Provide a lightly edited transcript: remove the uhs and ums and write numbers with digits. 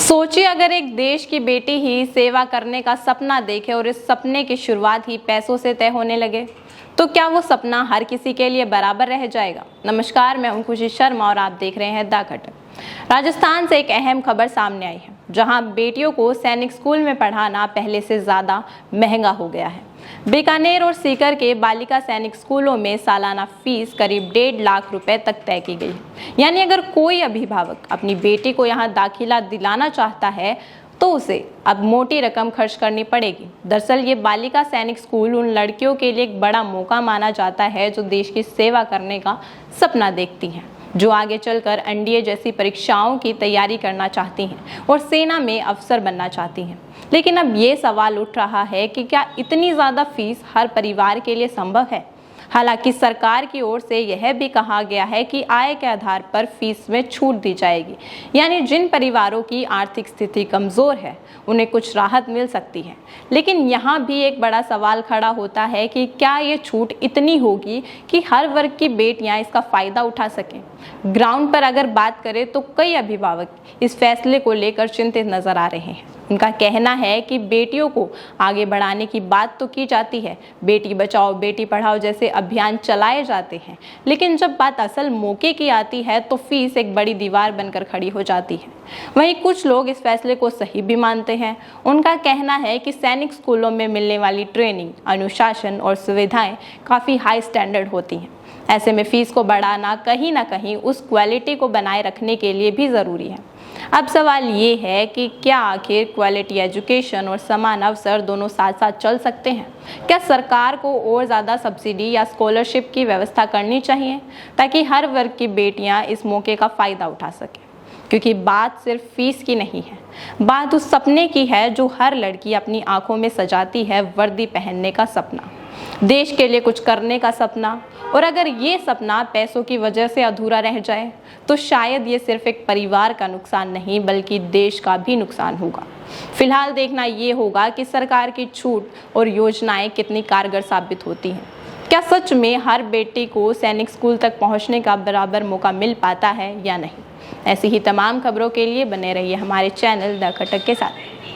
सोचिए अगर एक देश की बेटी ही सेवा करने का सपना देखे और इस सपने की शुरुआत ही पैसों से तय होने लगे तो क्या वो सपना हर किसी के लिए बराबर रह जाएगा। नमस्कार, मैं हूं खुशी शर्मा और आप देख रहे हैं द घटक। राजस्थान से एक अहम खबर सामने आई है, जहां बेटियों को सैनिक स्कूल में पढ़ाना पहले से ज्यादा महंगा हो गया है। बीकानेर और सीकर के बालिका सैनिक स्कूलों में सालाना फीस करीब 1.5 लाख रुपए तक तय की गई है। यानी अगर कोई अभिभावक अपनी बेटी को यहाँ दाखिला दिलाना चाहता है तो उसे अब मोटी रकम खर्च करनी पड़ेगी। दरअसल ये बालिका सैनिक स्कूल उन लड़कियों के लिए एक बड़ा मौका माना जाता है जो देश की सेवा करने का सपना देखती हैं, जो आगे चलकर एनडीए जैसी परीक्षाओं की तैयारी करना चाहती हैं और सेना में अफसर बनना चाहती हैं। लेकिन अब ये सवाल उठ रहा है कि क्या इतनी ज़्यादा फीस हर परिवार के लिए संभव है। हालांकि सरकार की ओर से यह भी कहा गया है कि आय के आधार पर फीस में छूट दी जाएगी, यानी जिन परिवारों की आर्थिक स्थिति कमज़ोर है उन्हें कुछ राहत मिल सकती है। लेकिन यहाँ भी एक बड़ा सवाल खड़ा होता है कि क्या ये छूट इतनी होगी कि हर वर्ग की बेटियाँ इसका फ़ायदा उठा सकें। ग्राउंड पर अगर बात करें तो कई अभिभावक इस फैसले को लेकर चिंतित नजर आ रहे हैं। उनका कहना है कि बेटियों को आगे बढ़ाने की बात तो की जाती है, बेटी बचाओ बेटी पढ़ाओ जैसे अभियान चलाए जाते हैं, लेकिन जब बात असल मौके की आती है तो फीस एक बड़ी दीवार बनकर खड़ी हो जाती है। वहीं कुछ लोग इस फैसले को सही भी मानते हैं। उनका कहना है कि सैनिक स्कूलों में मिलने वाली ट्रेनिंग, अनुशासन और सुविधाएं काफ़ी हाई स्टैंडर्ड होती हैं। ऐसे में फीस को बढ़ाना कहीं ना कहीं उस क्वालिटी को बनाए रखने के लिए भी ज़रूरी है। अब सवाल ये है कि क्या आखिर क्वालिटी एजुकेशन और समान अवसर दोनों साथ साथ चल सकते हैं। क्या सरकार को और ज़्यादा सब्सिडी या स्कॉलरशिप की व्यवस्था करनी चाहिए ताकि हर वर्ग की बेटियां इस मौके का फ़ायदा उठा सकें। क्योंकि बात सिर्फ फीस की नहीं है, बात उस सपने की है जो हर लड़की अपनी आंखों में सजाती है, वर्दी पहनने का सपना, देश के लिए कुछ करने का सपना। और अगर ये सपना पैसों की वजह से अधूरा रह जाए तो शायद ये सिर्फ एक परिवार का नुकसान नहीं बल्कि देश का भी नुकसान होगा। फिलहाल देखना ये होगा कि सरकार की छूट और योजनाएं कितनी कारगर साबित होती हैं। क्या सच में हर बेटी को सैनिक स्कूल तक पहुंचने का बराबर मौका मिल पाता है या नहीं। ऐसी ही तमाम खबरों के लिए बने रहिए हमारे चैनल द घटक के साथ।